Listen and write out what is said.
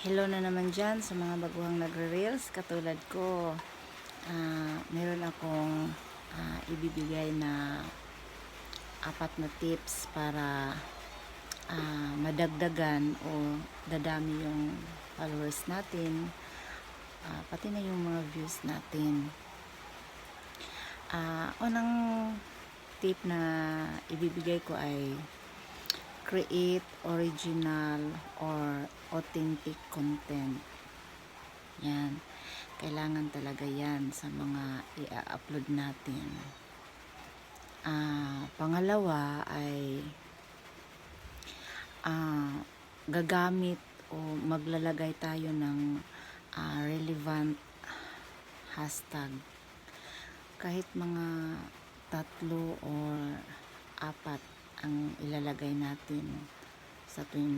Hello na naman dyan sa mga baguhang nagre-reels katulad ko. Meron akong ibibigay na 4 na tips para madagdagan o dadami yung followers natin, pati na yung mga views natin. Unang tip na ibibigay ko ay create original or authentic content. Yan. Kailangan talaga yan sa mga i-upload natin. Pangalawa ay gagamit o maglalagay tayo ng relevant hashtag. Kahit mga 3 or 4 ang ilalagay natin sa tuwing